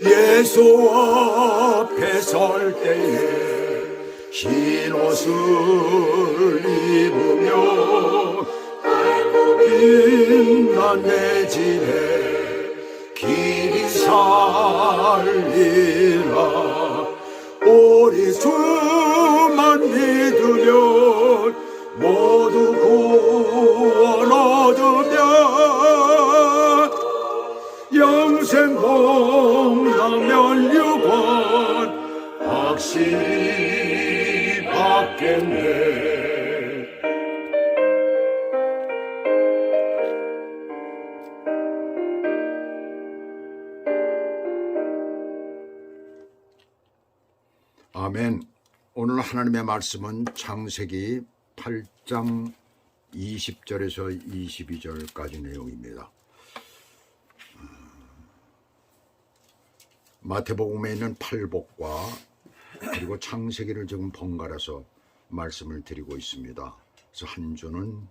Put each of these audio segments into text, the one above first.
예수 앞에 설 때에 흰 옷을 입으며 빛난 내 집에 길이 살리라. 우리 주만 믿으면 모두 구원 얻으며 영생 복나면 유관 확실히 받겠네. 아멘. 오늘 하나님의 말씀은 창세기 8장 20절에서 22절까지 내용입니다. 마태복음에 있는 팔복과 그리고 창세기를 지금 번갈아서 말씀을 드리고 있습니다. 그래서 한 주는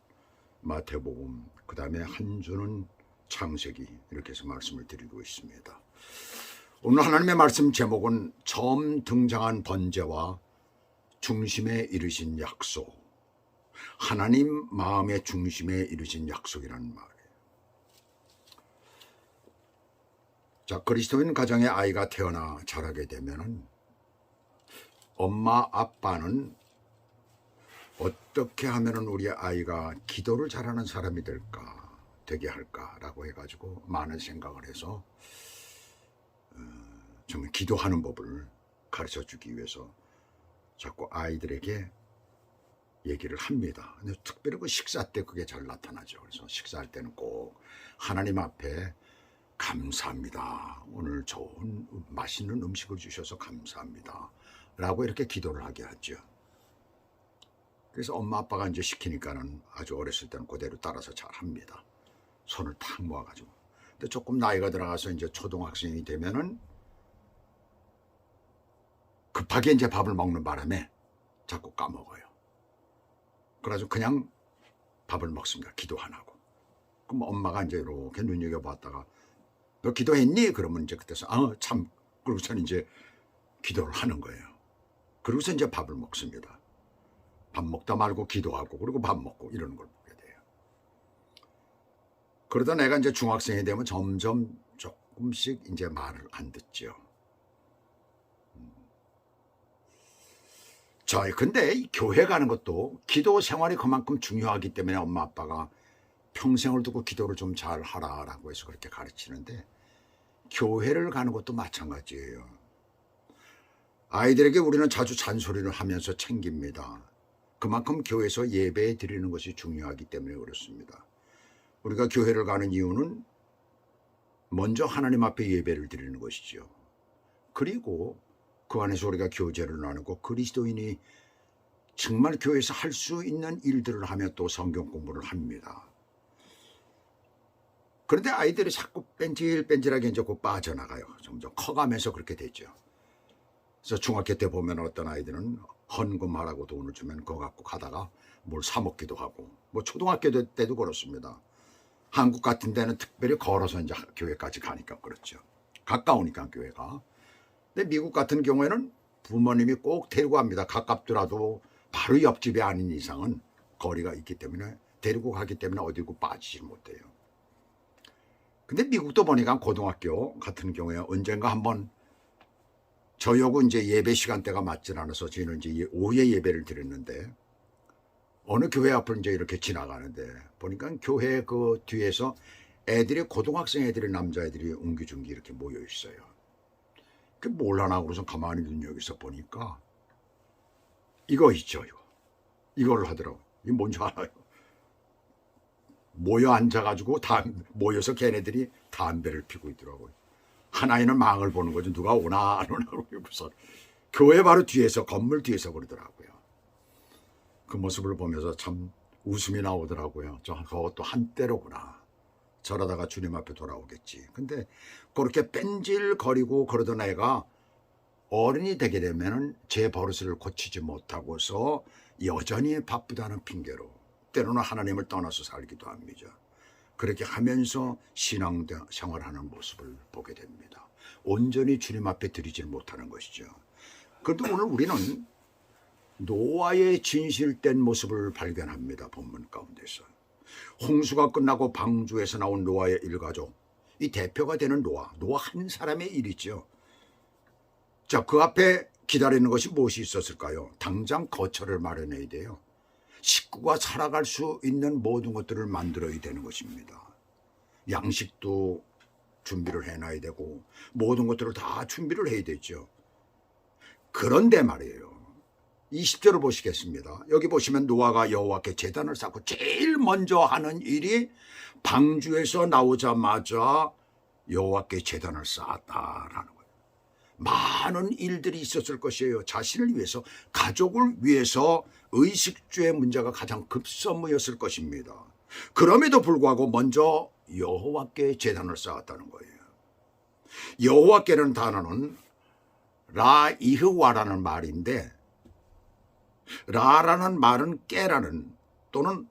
마태복음, 그 다음에 한 주는 창세기, 이렇게 해서 말씀을 드리고 있습니다. 오늘 하나님의 말씀 제목은 처음 등장한 번제와 중심에 이르신 약속, 하나님 마음의 중심에 이르신 약속이라는 말이에요. 자, 그리스도인 가정의 아이가 태어나 자라게 되면은 엄마 아빠는 어떻게 하면은 우리 아이가 기도를 잘하는 사람이 되게 할까라고 해가지고 많은 생각을 해서 정말 기도하는 법을 가르쳐 주기 위해서 자꾸 아이들에게 얘기를 합니다. 근데 특별히 그 식사 때 그게 잘 나타나죠. 그래서 식사할 때는 꼭 하나님 앞에 감사합니다. 오늘 좋은 맛있는 음식을 주셔서 감사합니다. 라고 이렇게 기도를 하게 하죠. 그래서 엄마 아빠가 이제 시키니까는 아주 어렸을 때는 그대로 따라서 잘 합니다. 손을 탁 모아가지고. 근데 조금 나이가 들어가서 이제 초등학생이 되면은 급하게 이제 밥을 먹는 바람에 자꾸 까먹어요. 그래가지고 그냥 밥을 먹습니다. 기도 안 하고. 그럼 엄마가 이제 이렇게 눈여겨봤다가 너 기도했니? 그러면 이제 그때서 참. 그러고서는 이제 기도를 하는 거예요. 그러고서 이제 밥을 먹습니다. 밥 먹다 말고 기도하고 그리고 밥 먹고 이러는 걸 보게 돼요. 그러다 내가 이제 중학생이 되면 점점 조금씩 이제 말을 안 듣죠. 자, 근데 이 교회 가는 것도 기도 생활이 그만큼 중요하기 때문에 엄마 아빠가 평생을 두고 기도를 좀 잘 하라라고 해서 그렇게 가르치는데 교회를 가는 것도 마찬가지예요. 아이들에게 우리는 자주 잔소리를 하면서 챙깁니다. 그만큼 교회에서 예배 드리는 것이 중요하기 때문에 그렇습니다. 우리가 교회를 가는 이유는 먼저 하나님 앞에 예배를 드리는 것이죠. 그리고 그 안에서 우리가 교제를 나누고 그리스도인이 정말 교회에서 할 수 있는 일들을 하며 또 성경 공부를 합니다. 그런데 아이들이 자꾸 뺀질뺀질하게 이제 곧 빠져나가요. 점점 커가면서 그렇게 되죠. 그래서 중학교 때 보면 어떤 아이들은 헌금하라고 돈을 주면 그거 갖고 가다가 뭘 사 먹기도 하고, 뭐 초등학교 때도 그렇습니다. 한국 같은 데는 특별히 걸어서 이제 교회까지 가니까 그렇죠. 가까우니까 교회가. 근데 미국 같은 경우에는 부모님이 꼭 데리고 갑니다. 가깝더라도 바로 옆집이 아닌 이상은 거리가 있기 때문에 데리고 가기 때문에 어디고 빠지지 못해요. 근데 미국도 보니까 고등학교 같은 경우에 언젠가 한번 저하고 이제 예배 시간대가 맞질 않아서 저희는 이제 오후에 예배를 드렸는데 어느 교회 앞을 이제 이렇게 지나가는데 보니까 교회 그 뒤에서 애들이 고등학생 애들이 남자애들이 웅기중기 이렇게 모여 있어요. 그 뭘 하나 그래서 가만히 눈여겨서 보니까 이거 있죠. 이걸 하더라고. 이게 뭔지 알아요? 모여 앉아가지고 모여서 걔네들이 담배를 피고 있더라고요. 하나이는 망을 보는 거죠. 누가 오나 안 오나 그러고서 교회 바로 뒤에서 건물 뒤에서 그러더라고요. 그 모습을 보면서 참 웃음이 나오더라고요. 저것도 한때로구나. 저러다가 주님 앞에 돌아오겠지. 근데 그렇게 뺀질거리고 그러던 애가 어른이 되게 되면은 제 버릇을 고치지 못하고서 여전히 바쁘다는 핑계로 때로는 하나님을 떠나서 살기도 합니다. 그렇게 하면서 신앙생활하는 모습을 보게 됩니다. 온전히 주님 앞에 드리질 못하는 것이죠. 그런데 오늘 우리는 노아의 진실된 모습을 발견합니다. 본문 가운데서. 홍수가 끝나고 방주에서 나온 노아의 일가족, 이 대표가 되는 노아 한 사람의 일이죠. 자, 그 앞에 기다리는 것이 무엇이 있었을까요? 당장 거처를 마련해야 돼요. 식구가 살아갈 수 있는 모든 것들을 만들어야 되는 것입니다. 양식도 준비를 해놔야 되고 모든 것들을 다 준비를 해야 되죠. 그런데 말이에요. 20절을 보시겠습니다. 여기 보시면 노아가 여호와께 제단을 쌓고 제일 먼저 하는 일이 방주에서 나오자마자 여호와께 제단을 쌓았다라는 거예요. 많은 일들이 있었을 것이에요. 자신을 위해서, 가족을 위해서 의식주의 문제가 가장 급선무였을 것입니다. 그럼에도 불구하고 먼저 여호와께 제단을 쌓았다는 거예요. 여호와께라는 단어는 라이흐와라는 말인데, 라라는 말은 깨라는 또는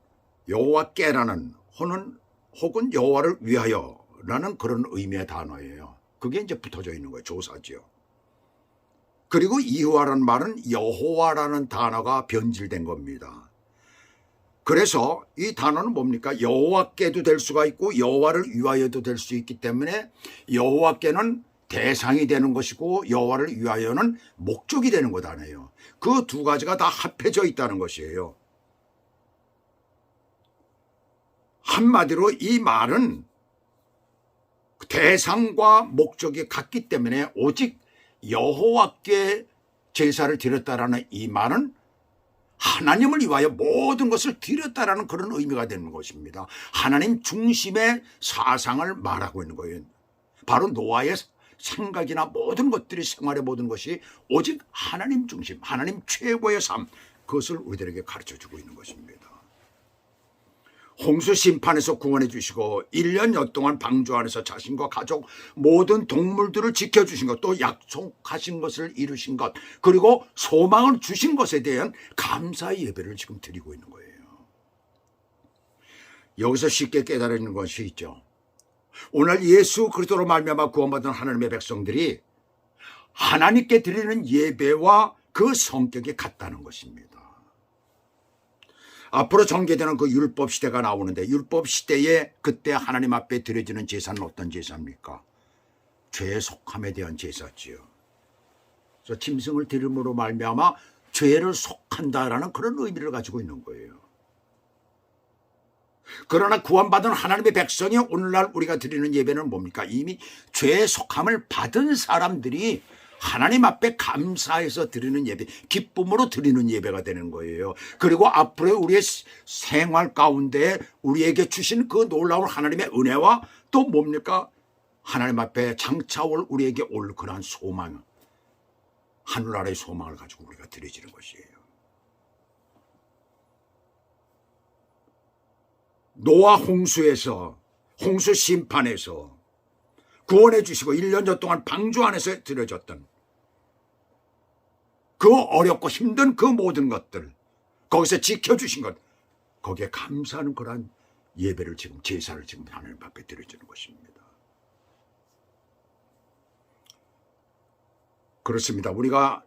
여호와께라는 혹은 여호와를 위하여라는 그런 의미의 단어예요. 그게 이제 붙어져 있는 거예요. 조사지요. 그리고 이후와라는 말은 여호와라는 단어가 변질된 겁니다. 그래서 이 단어는 뭡니까? 여호와께도 될 수가 있고 여호와를 위하여도 될 수 있기 때문에 여호와께는 대상이 되는 것이고 여호와를 위하여는 목적이 되는 것 아니에요. 그 두 가지가 다 합해져 있다는 것이에요. 한마디로 이 말은 대상과 목적이 같기 때문에 오직 여호와께 제사를 드렸다라는 이 말은 하나님을 위하여 모든 것을 드렸다라는 그런 의미가 되는 것입니다. 하나님 중심의 사상을 말하고 있는 거예요. 바로 노아의 생각이나 모든 것들이, 생활의 모든 것이 오직 하나님 중심, 하나님 최고의 삶, 그것을 우리들에게 가르쳐주고 있는 것입니다. 홍수 심판에서 구원해 주시고 1년여 동안 방주 안에서 자신과 가족 모든 동물들을 지켜주신 것, 또 약속하신 것을 이루신 것, 그리고 소망을 주신 것에 대한 감사의 예배를 지금 드리고 있는 거예요. 여기서 쉽게 깨달는 것이 있죠. 오늘 예수 그리스도로 말미암아 구원받은 하나님의 백성들이 하나님께 드리는 예배와 그 성격이 같다는 것입니다. 앞으로 전개되는 그 율법 시대가 나오는데, 율법 시대에 그때 하나님 앞에 드려지는 제사는 어떤 제사입니까? 죄의 속함에 대한 제사지요. 그래서 짐승을 드림으로 말미암아 죄를 속한다라는 그런 의미를 가지고 있는 거예요. 그러나 구원받은 하나님의 백성이 오늘날 우리가 드리는 예배는 뭡니까? 이미 죄의 속함을 받은 사람들이 하나님 앞에 감사해서 드리는 예배, 기쁨으로 드리는 예배가 되는 거예요. 그리고 앞으로 우리의 생활 가운데 우리에게 주신 그 놀라운 하나님의 은혜와 또 뭡니까? 하나님 앞에 장차올 우리에게 올 그러한 소망, 하늘나라의 소망을 가지고 우리가 드려지는 것이에요. 노아 홍수에서, 홍수 심판에서 구원해 주시고 1년여 동안 방주 안에서 드려졌던 그 어렵고 힘든 그 모든 것들, 거기서 지켜주신 것, 거기에 감사하는 그런 예배를 지금, 제사를 지금 하나님 앞에 드려지는 것입니다. 그렇습니다. 우리가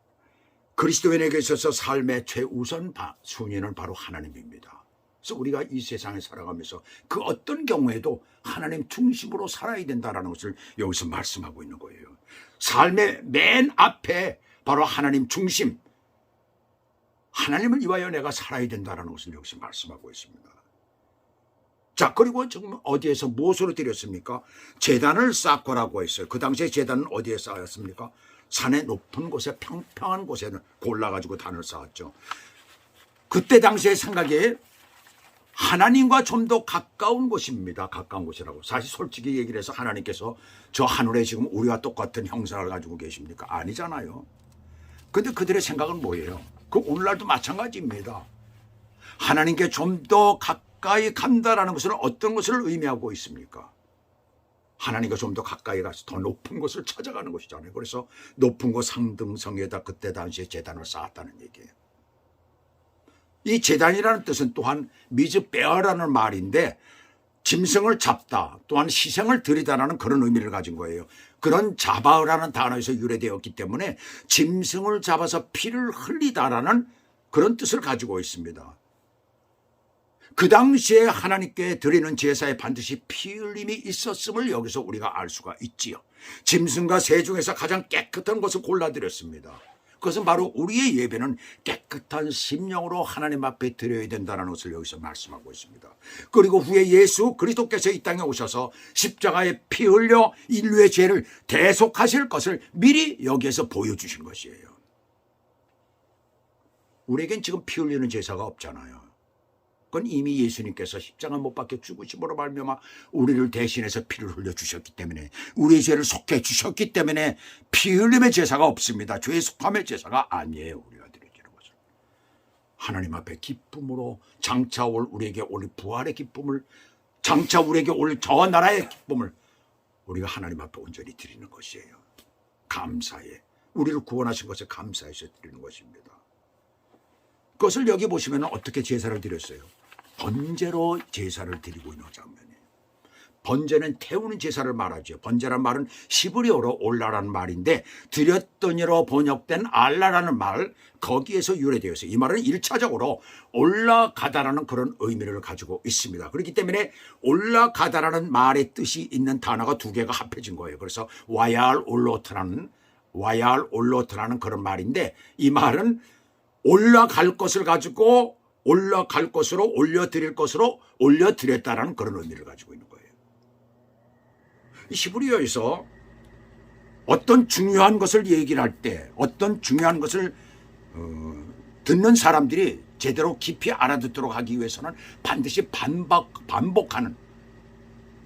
그리스도인에게 있어서 삶의 최우선 순위는 바로 하나님입니다. 그래서 우리가 이 세상에 살아가면서 그 어떤 경우에도 하나님 중심으로 살아야 된다는 것을 여기서 말씀하고 있는 거예요. 삶의 맨 앞에 바로 하나님 중심, 하나님을 위하여 내가 살아야 된다는 것을 여기서 말씀하고 있습니다. 자, 그리고 지금 어디에서 무엇으로 드렸습니까? 제단을 쌓고라고 했어요. 그 당시에 제단은 어디에 쌓였습니까? 산의 높은 곳에, 평평한 곳에 골라가지고 단을 쌓았죠. 그때 당시의 생각이 하나님과 좀 더 가까운 곳입니다. 가까운 곳이라고. 사실 솔직히 얘기를 해서 하나님께서 저 하늘에 지금 우리와 똑같은 형상을 가지고 계십니까? 아니잖아요. 근데 그들의 생각은 뭐예요? 그 오늘날도 마찬가지입니다. 하나님께 좀 더 가까이 간다라는 것은 어떤 것을 의미하고 있습니까? 하나님과 좀 더 가까이 가서 더 높은 곳을 찾아가는 것이잖아요. 그래서 높은 곳 상등성에다 그때 당시에 제단을 쌓았다는 얘기예요. 이 제단이라는 뜻은 또한 미즈베어라는 말인데, 짐승을 잡다 또한 희생을 드리다라는 그런 의미를 가진 거예요. 그런 잡아라는 단어에서 유래되었기 때문에 짐승을 잡아서 피를 흘리다라는 그런 뜻을 가지고 있습니다. 그 당시에 하나님께 드리는 제사에 반드시 피 흘림이 있었음을 여기서 우리가 알 수가 있지요. 짐승과 새 중에서 가장 깨끗한 것을 골라드렸습니다. 그것은 바로 우리의 예배는 깨끗한 심령으로 하나님 앞에 드려야 된다는 것을 여기서 말씀하고 있습니다. 그리고 후에 예수 그리스도께서 이 땅에 오셔서 십자가에 피 흘려 인류의 죄를 대속하실 것을 미리 여기에서 보여주신 것이에요. 우리에겐 지금 피 흘리는 제사가 없잖아요. 그건 이미 예수님께서 십자가 못 박혀 죽으심으로 말미암아 우리를 대신해서 피를 흘려주셨기 때문에, 우리의 죄를 속해 주셨기 때문에 피 흘림의 제사가 없습니다. 죄의 속함의 제사가 아니에요. 우리가 드려지는 것은 하나님 앞에 기쁨으로 장차 올 우리에게 올 부활의 기쁨을, 장차 우리에게 올 저 나라의 기쁨을 우리가 하나님 앞에 온전히 드리는 것이에요. 감사해, 우리를 구원하신 것에 감사해서 드리는 것입니다. 그것을 여기 보시면 어떻게 제사를 드렸어요? 번제로 제사를 드리고 있는 장면이에요. 번제는 태우는 제사를 말하죠. 번제란 말은 시브리어로 올라라는 말인데, 드렸더니로 번역된 알라라는 말, 거기에서 유래되어서 이 말은 1차적으로 올라가다라는 그런 의미를 가지고 있습니다. 그렇기 때문에 올라가다라는 말의 뜻이 있는 단어가 두 개가 합해진 거예요. 그래서 와얄 올로트라는 그런 말인데, 이 말은 올라갈 것을 가지고 올라갈 것으로 올려드릴 것으로 올려드렸다라는 그런 의미를 가지고 있는 거예요. 히브리어에서 어떤 중요한 것을 얘기를 할 때, 어떤 중요한 것을 듣는 사람들이 제대로 깊이 알아듣도록 하기 위해서는 반드시 반복하는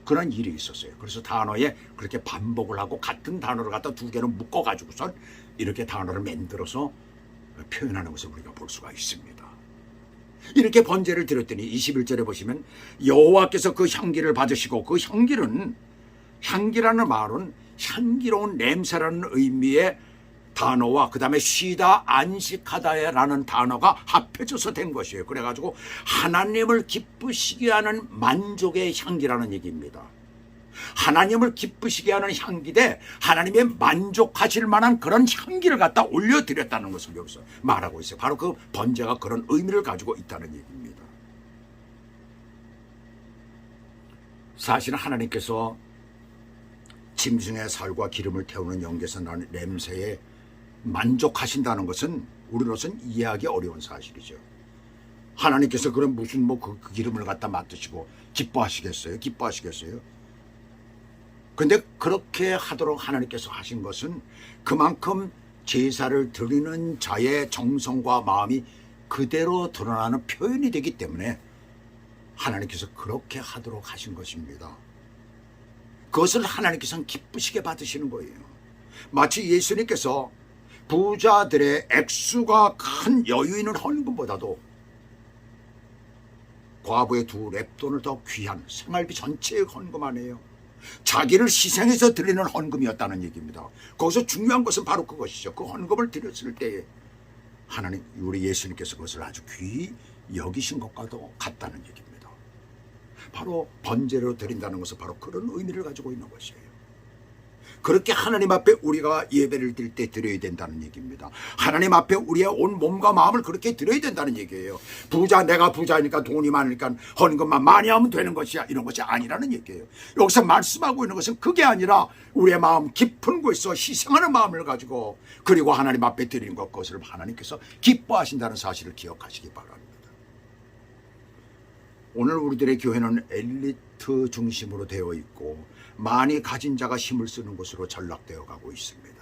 그런 일이 있었어요. 그래서 단어에 그렇게 반복을 하고 같은 단어를 갖다 두 개를 묶어가지고선 이렇게 단어를 만들어서 표현하는 것을 우리가 볼 수가 있습니다. 이렇게 번제를 드렸더니 21절에 보시면 여호와께서 그 향기를 받으시고, 그 향기라는 말은 향기로운 냄새라는 의미의 단어와 그 다음에 쉬다 안식하다라는 단어가 합해져서 된 것이에요. 그래가지고 하나님을 기쁘시게 하는 만족의 향기라는 얘기입니다. 하나님을 기쁘시게 하는 향기대 하나님의 만족하실 만한 그런 향기를 갖다 올려드렸다는 것을 여기서 말하고 있어요. 바로 그 번제가 그런 의미를 가지고 있다는 얘기입니다. 사실은 하나님께서 짐승의 살과 기름을 태우는 연기에서 나는 냄새에 만족하신다는 것은 우리로서는 이해하기 어려운 사실이죠. 하나님께서 그런 무슨 그 기름을 갖다 맡으시고 기뻐하시겠어요? 근데 그렇게 하도록 하나님께서 하신 것은 그만큼 제사를 드리는 자의 정성과 마음이 그대로 드러나는 표현이 되기 때문에 하나님께서 그렇게 하도록 하신 것입니다. 그것을 하나님께서는 기쁘시게 받으시는 거예요. 마치 예수님께서 부자들의 액수가 큰 여유 있는 헌금보다도 과부의 2렙돈을 더 귀한 생활비 전체의 헌금 아니에요. 자기를 희생해서 드리는 헌금이었다는 얘기입니다. 거기서 중요한 것은 바로 그것이죠. 그 헌금을 드렸을 때에 하나님, 우리 예수님께서 그것을 아주 귀히 여기신 것과도 같다는 얘기입니다. 바로 번제로 드린다는 것은 바로 그런 의미를 가지고 있는 것이에요. 그렇게 하나님 앞에 우리가 예배를 드릴 때 드려야 된다는 얘기입니다. 하나님 앞에 우리의 온 몸과 마음을 그렇게 드려야 된다는 얘기예요. 내가 부자니까 돈이 많으니까 헌금만 많이 하면 되는 것이야, 이런 것이 아니라는 얘기예요. 여기서 말씀하고 있는 것은 그게 아니라 우리의 마음 깊은 곳에서 희생하는 마음을 가지고 그리고 하나님 앞에 드리는 그것을 하나님께서 기뻐하신다는 사실을 기억하시기 바랍니다. 오늘 우리들의 교회는 엘리트 중심으로 되어 있고 많이 가진 자가 힘을 쓰는 곳으로 전락되어 가고 있습니다.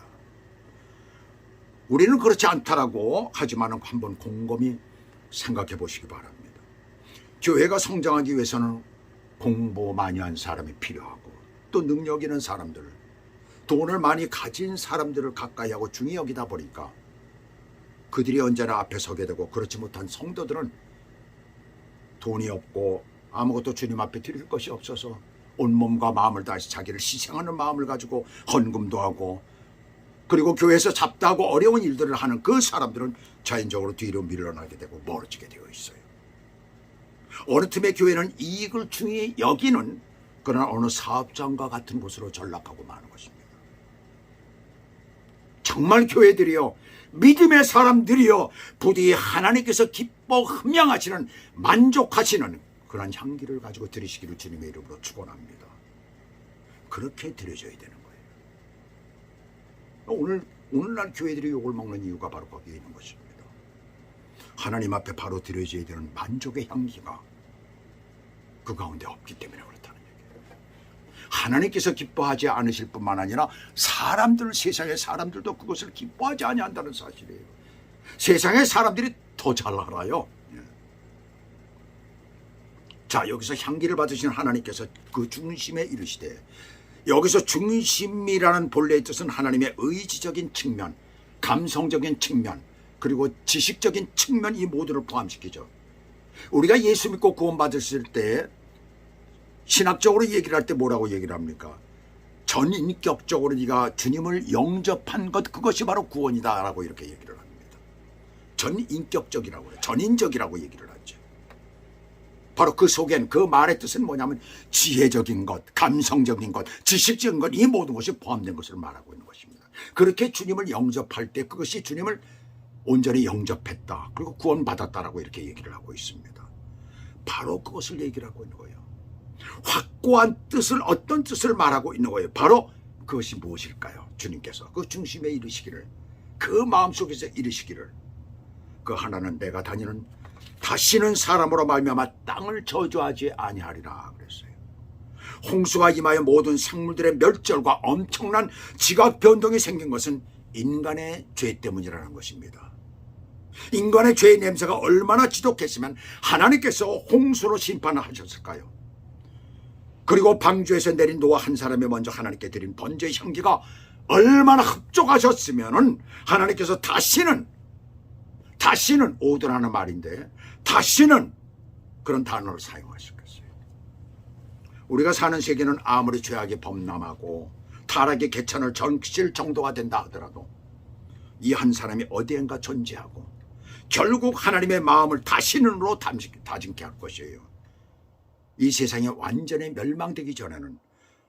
우리는 그렇지 않다라고 하지만 한번 곰곰이 생각해 보시기 바랍니다. 교회가 성장하기 위해서는 공부 많이 한 사람이 필요하고 또 능력 있는 사람들, 돈을 많이 가진 사람들을 가까이 하고 중히 여기다 보니까 그들이 언제나 앞에 서게 되고, 그렇지 못한 성도들은 돈이 없고 아무것도 주님 앞에 드릴 것이 없어서 온몸과 마음을 다해서 자기를 희생하는 마음을 가지고 헌금도 하고, 그리고 교회에서 잡다하고 어려운 일들을 하는 그 사람들은 자연적으로 뒤로 밀려나게 되고 멀어지게 되어 있어요. 어느 틈에 교회는 이익을 중히 여기는 그러나 어느 사업장과 같은 곳으로 전락하고 마는 것입니다. 정말 교회들이요, 믿음의 사람들이요, 부디 하나님께서 기뻐 흠양하시는, 만족하시는 그런 향기를 가지고 드리시기를 주님의 이름으로 축원합니다. 그렇게 드려져야 되는 거예요. 오늘날 교회들이 욕을 먹는 이유가 바로 거기에 있는 것입니다. 하나님 앞에 바로 드려져야 되는 만족의 향기가 그 가운데 없기 때문에 그렇다는 얘기예요. 하나님께서 기뻐하지 않으실 뿐만 아니라 세상의 사람들도 그것을 기뻐하지 아니한다는 사실이에요. 세상의 사람들이 더 잘 알아요. 자, 여기서 향기를 받으신 하나님께서 그 중심에 이르시되, 여기서 중심이라는 본래의 뜻은 하나님의 의지적인 측면, 감성적인 측면, 그리고 지식적인 측면, 이 모두를 포함시키죠. 우리가 예수 믿고 구원받았을 때 신학적으로 얘기를 할 때 뭐라고 얘기를 합니까? 전인격적으로 네가 주님을 영접한 것, 그것이 바로 구원이다라고 이렇게 얘기를 합니다. 전인격적이라고 해요. 전인적이라고 얘기를 하죠. 바로 그 속엔, 그 말의 뜻은 뭐냐면 지혜적인 것, 감성적인 것, 지식적인 것, 이 모든 것이 포함된 것을 말하고 있는 것입니다. 그렇게 주님을 영접할 때 그것이 주님을 온전히 영접했다, 그리고 구원받았다라고 이렇게 얘기를 하고 있습니다. 바로 그것을 얘기를 하고 있는 거예요. 확고한 뜻을, 어떤 뜻을 말하고 있는 거예요. 바로 그것이 무엇일까요? 주님께서 그 중심에 이르시기를, 그 마음속에서 이르시기를, 그 하나는 내가 다니는 다시는 사람으로 말미암아 땅을 저주하지 아니하리라 그랬어요. 홍수가 임하여 모든 생물들의 멸절과 엄청난 지각 변동이 생긴 것은 인간의 죄 때문이라는 것입니다. 인간의 죄의 냄새가 얼마나 지독했으면 하나님께서 홍수로 심판을 하셨을까요? 그리고 방주에서 내린 노아 한 사람이 먼저 하나님께 드린 번제의 향기가 얼마나 흡족하셨으면 하나님께서 다시는, 오드라는 말인데 다시는 그런 단어를 사용하셨겠어요. 우리가 사는 세계는 아무리 죄악이 범람하고 타락의 개천을 적실 정도가 된다 하더라도 이 한 사람이 어디엔가 존재하고 결국 하나님의 마음을 다시는으로 다짐케 할 것이에요. 이 세상이 완전히 멸망되기 전에는,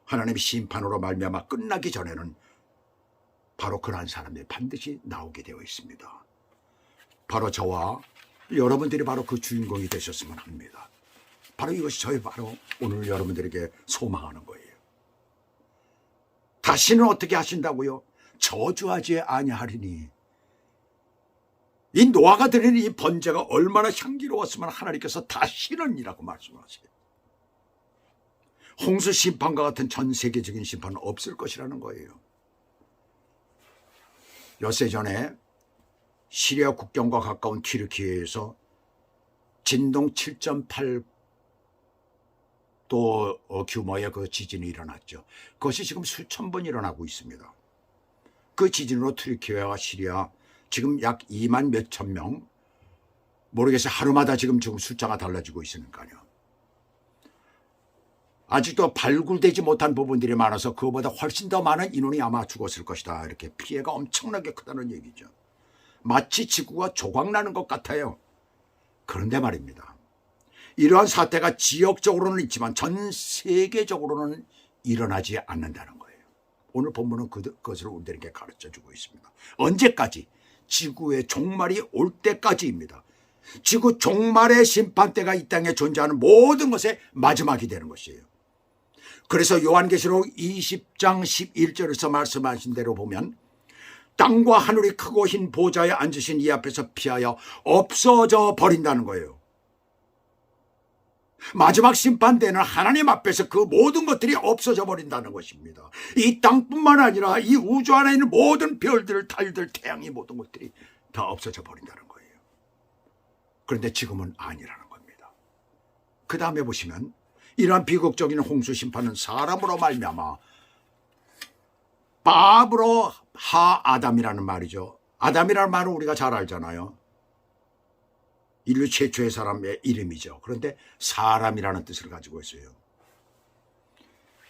하나님의 심판으로 말미암아 끝나기 전에는 바로 그러한 사람이 반드시 나오게 되어 있습니다. 바로 저와 여러분들이 바로 그 주인공이 되셨으면 합니다. 바로 이것이 저희 바로 오늘 여러분들에게 소망하는 거예요. 다시는 어떻게 하신다고요? 저주하지 아니하리니. 이 노아가 드리는 이 번제가 얼마나 향기로웠으면 하나님께서 다시는이라고 말씀하세요. 홍수 심판과 같은 전 세계적인 심판은 없을 것이라는 거예요. 엿새 전에 시리아 국경과 가까운 튀르키예에서 진동 7.8도 규모의 그 지진이 일어났죠. 그것이 지금 수천 번 일어나고 있습니다. 그 지진으로 튀르키예와 시리아 지금 약 2만 몇천 명, 모르겠어요. 하루마다 지금 숫자가 달라지고 있으니까요. 아직도 발굴되지 못한 부분들이 많아서 그거보다 훨씬 더 많은 인원이 아마 죽었을 것이다. 이렇게 피해가 엄청나게 크다는 얘기죠. 마치 지구가 조각나는 것 같아요. 그런데 말입니다, 이러한 사태가 지역적으로는 있지만 전 세계적으로는 일어나지 않는다는 거예요. 오늘 본문은 그것을 우리에게 가르쳐주고 있습니다. 언제까지? 지구의 종말이 올 때까지입니다. 지구 종말의 심판대가 이 땅에 존재하는 모든 것의 마지막이 되는 것이에요. 그래서 요한계시록 20장 11절에서 말씀하신 대로 보면 땅과 하늘이 크고 흰 보좌에 앉으신 이 앞에서 피하여 없어져 버린다는 거예요. 마지막 심판대는 하나님 앞에서 그 모든 것들이 없어져 버린다는 것입니다. 이 땅뿐만 아니라 이 우주 안에 있는 모든 별들, 달들, 태양이, 모든 것들이 다 없어져 버린다는 거예요. 그런데 지금은 아니라는 겁니다. 그 다음에 보시면 이러한 비극적인 홍수 심판은 사람으로 말미암아, 바브로 하 아담이라는 말이죠. 아담이라는 말은 우리가 잘 알잖아요. 인류 최초의 사람의 이름이죠. 그런데 사람이라는 뜻을 가지고 있어요.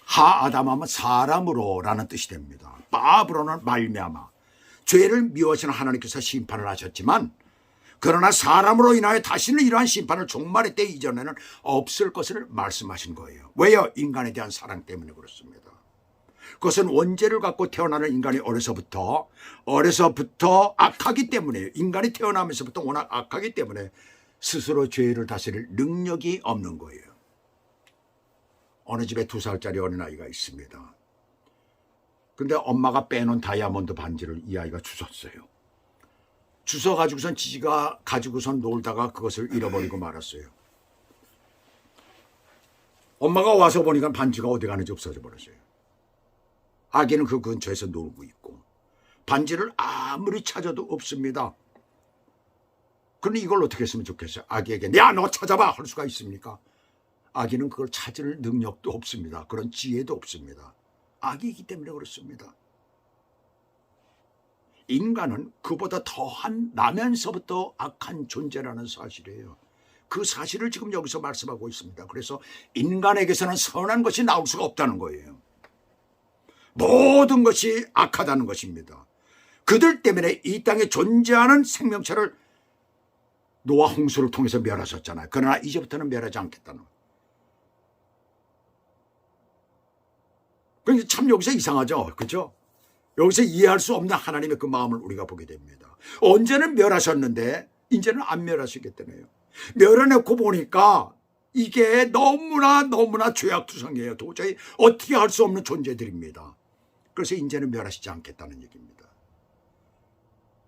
하 아담 하면 사람으로라는 뜻이 됩니다. 바브로는 말미암아. 죄를 미워하시는 하나님께서 심판을 하셨지만 그러나 사람으로 인하여 다시는 이러한 심판을 종말의 때 이전에는 없을 것을 말씀하신 거예요. 왜요? 인간에 대한 사랑 때문에 그렇습니다. 그것은 원죄를 갖고 태어나는 인간이 어려서부터 악하기 때문에, 인간이 태어나면서부터 워낙 악하기 때문에 스스로 죄를 다스릴 능력이 없는 거예요. 어느 집에 2살짜리 어린아이가 있습니다. 근데 엄마가 빼놓은 다이아몬드 반지를 이 아이가 주웠어요. 주워가지고선 지지가 가지고선 놀다가 그것을 잃어버리고 말았어요. 엄마가 와서 보니까 반지가 어디 가는지 없어져 버렸어요. 아기는 그 근처에서 놀고 있고 반지를 아무리 찾아도 없습니다. 그런데 이걸 어떻게 했으면 좋겠어요? 아기에게 야, 너 찾아봐 할 수가 있습니까? 아기는 그걸 찾을 능력도 없습니다. 그런 지혜도 없습니다. 아기이기 때문에 그렇습니다. 인간은 그보다 더한 나면서부터 악한 존재라는 사실이에요. 그 사실을 지금 여기서 말씀하고 있습니다. 그래서 인간에게서는 선한 것이 나올 수가 없다는 거예요. 모든 것이 악하다는 것입니다. 그들 때문에 이 땅에 존재하는 생명체를 노아 홍수를 통해서 멸하셨잖아요. 그러나 이제부터는 멸하지 않겠다는 거예요. 그러니까 참 여기서 이상하죠. 그렇죠? 여기서 이해할 수 없는 하나님의 그 마음을 우리가 보게 됩니다. 언제는 멸하셨는데 이제는 안 멸하시겠다네요. 멸해놓고 보니까 이게 너무나 죄악투성이에요. 도저히 어떻게 할 수 없는 존재들입니다. 그래서 이제는 멸하시지 않겠다는 얘기입니다.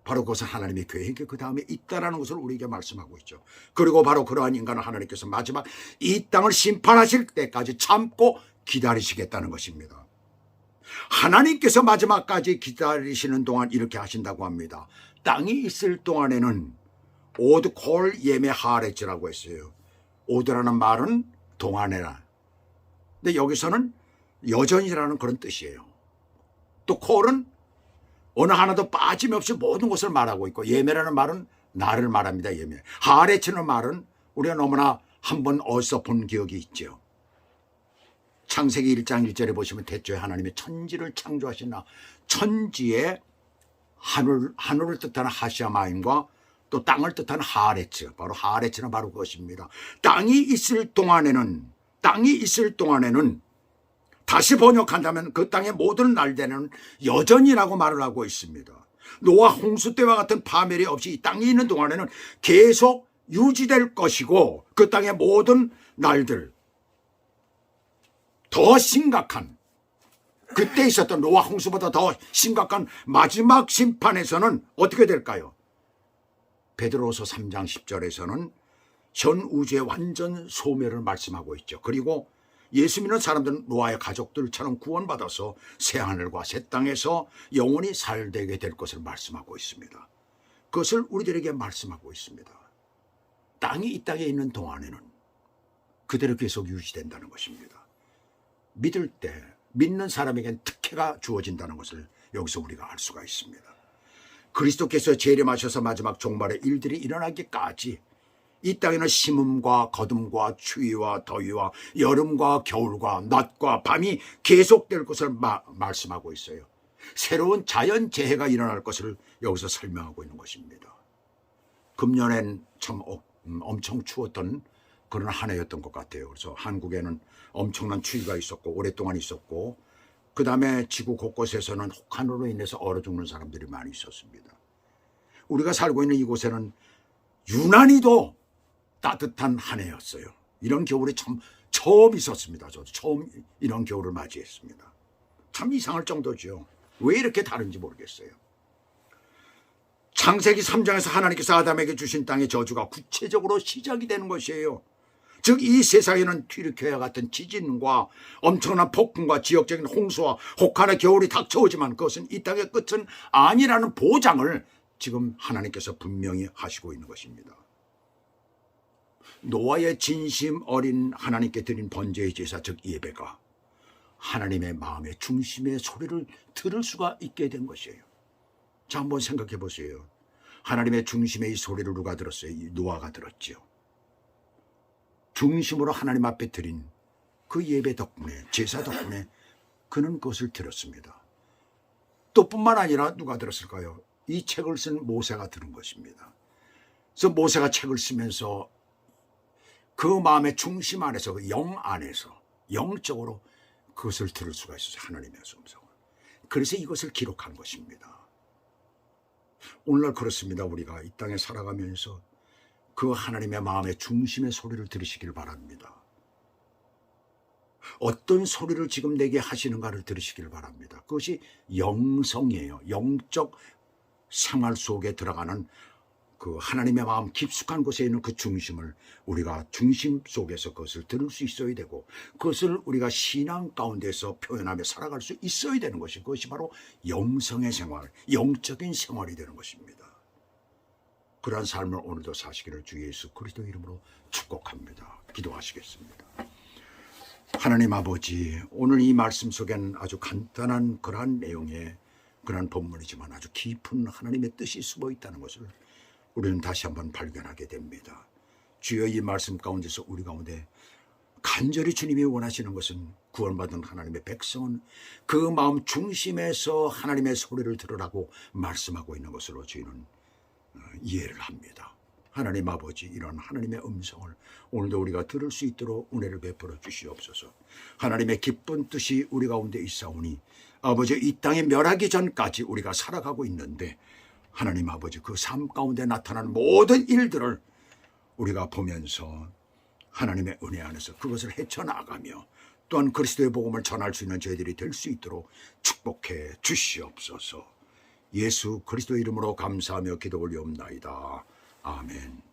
바로 그것은 하나님의 계획이 그 다음에 있다라는 것을 우리에게 말씀하고 있죠. 그리고 바로 그러한 인간을 하나님께서 마지막 이 땅을 심판하실 때까지 참고 기다리시겠다는 것입니다. 하나님께서 마지막까지 기다리시는 동안 이렇게 하신다고 합니다. 땅이 있을 동안에는 오드 콜 예메 하레츠라고 했어요. 오드라는 말은 동안에라. 근데 여기서는 여전이라는 그런 뜻이에요. 또 콜은 어느 하나도 빠짐없이 모든 것을 말하고 있고, 예메라는 말은 나를 말합니다. 예메. 하레츠는 말은 우리가 너무나 한번 어디서 본 기억이 있죠. 창세기 1장 1절에 보시면 대초에 하나님의 천지를 창조하시나, 천지에 하늘을 뜻하는 하시아마임과 또 땅을 뜻하는 하레츠, 바로 하레츠는 바로 그것입니다. 땅이 있을 동안에는 다시 번역한다면 그 땅의 모든 날대는 여전이라고 말을 하고 있습니다. 노아 홍수 때와 같은 파멸이 없이 이 땅이 있는 동안에는 계속 유지될 것이고, 그 땅의 모든 날들, 더 심각한, 그때 있었던 노아 홍수보다 더 심각한 마지막 심판에서는 어떻게 될까요? 베드로서 3장 10절에서는 전 우주의 완전 소멸을 말씀하고 있죠. 그리고 예수 믿는 사람들은 노아의 가족들처럼 구원받아서 새하늘과 새 땅에서 영원히 살게 될 것을 말씀하고 있습니다. 그것을 우리들에게 말씀하고 있습니다. 땅이 이 땅에 있는 동안에는 그대로 계속 유지된다는 것입니다. 믿을 때 믿는 사람에겐 특혜가 주어진다는 것을 여기서 우리가 알 수가 있습니다. 그리스도께서 재림하셔서 마지막 종말의 일들이 일어나기까지 이 땅에는 심음과 거둠과 추위와 더위와 여름과 겨울과 낮과 밤이 계속될 것을 말씀하고 있어요. 새로운 자연재해가 일어날 것을 여기서 설명하고 있는 것입니다. 금년엔 참 엄청 추웠던 그런 한 해였던 것 같아요. 그래서 한국에는 엄청난 추위가 있었고 오랫동안 있었고, 그 다음에 지구 곳곳에서는 혹한으로 인해서 얼어 죽는 사람들이 많이 있었습니다. 우리가 살고 있는 이곳에는 유난히도 따뜻한 한 해였어요. 이런 겨울이 참 처음 있었습니다. 저도 처음 이런 겨울을 맞이했습니다. 참 이상할 정도죠. 왜 이렇게 다른지 모르겠어요. 창세기 3장에서 하나님께서 아담에게 주신 땅의 저주가 구체적으로 시작이 되는 것이에요. 즉 이 세상에는 튀르키예와 같은 지진과 엄청난 폭풍과 지역적인 홍수와 혹한의 겨울이 닥쳐오지만 그것은 이 땅의 끝은 아니라는 보장을 지금 하나님께서 분명히 하시고 있는 것입니다. 노아의 진심 어린 하나님께 드린 번제의 제사, 즉 예배가 하나님의 마음의 중심의 소리를 들을 수가 있게 된 것이에요. 자, 한번 생각해 보세요. 하나님의 중심의 이 소리를 누가 들었어요? 노아가 들었지요. 중심으로 하나님 앞에 드린 그 예배 덕분에, 제사 덕분에 그는 그것을 들었습니다. 또 뿐만 아니라 누가 들었을까요? 이 책을 쓴 모세가 들은 것입니다. 그래서 모세가 책을 쓰면서 그 마음의 중심 안에서, 그 영 안에서 영적으로 그것을 들을 수가 있어요. 하나님의 음성을. 그래서 이것을 기록한 것입니다. 오늘날 그렇습니다. 우리가 이 땅에 살아가면서 그 하나님의 마음의 중심의 소리를 들으시길 바랍니다. 어떤 소리를 지금 내게 하시는가를 들으시길 바랍니다. 그것이 영성이에요. 영적 생활 속에 들어가는 그 하나님의 마음 깊숙한 곳에 있는 그 중심을 우리가 중심 속에서 그것을 들을 수 있어야 되고, 그것을 우리가 신앙 가운데서 표현하며 살아갈 수 있어야 되는 것이, 그것이 바로 영성의 생활, 영적인 생활이 되는 것입니다. 그러한 삶을 오늘도 사시기를 주 예수 그리스도 이름으로 축복합니다. 기도하시겠습니다. 하나님 아버지, 오늘 이 말씀 속엔 아주 간단한 그러한 내용의 그러한 본문이지만 아주 깊은 하나님의 뜻이 숨어 있다는 것을 우리는 다시 한번 발견하게 됩니다. 주여, 이 말씀 가운데서 우리 가운데 간절히 주님이 원하시는 것은 구원받은 하나님의 백성은 그 마음 중심에서 하나님의 소리를 들으라고 말씀하고 있는 것으로 저희는 이해를 합니다. 하나님 아버지, 이런 하나님의 음성을 오늘도 우리가 들을 수 있도록 은혜를 베풀어 주시옵소서. 하나님의 기쁜 뜻이 우리 가운데 있사오니 아버지, 이 땅에 멸하기 전까지 우리가 살아가고 있는데 하나님 아버지, 그 삶 가운데 나타나는 모든 일들을 우리가 보면서 하나님의 은혜 안에서 그것을 헤쳐나가며 또한 그리스도의 복음을 전할 수 있는 저희들이 될 수 있도록 축복해 주시옵소서. 예수 그리스도 이름으로 감사하며 기도 올리옵나이다. 아멘.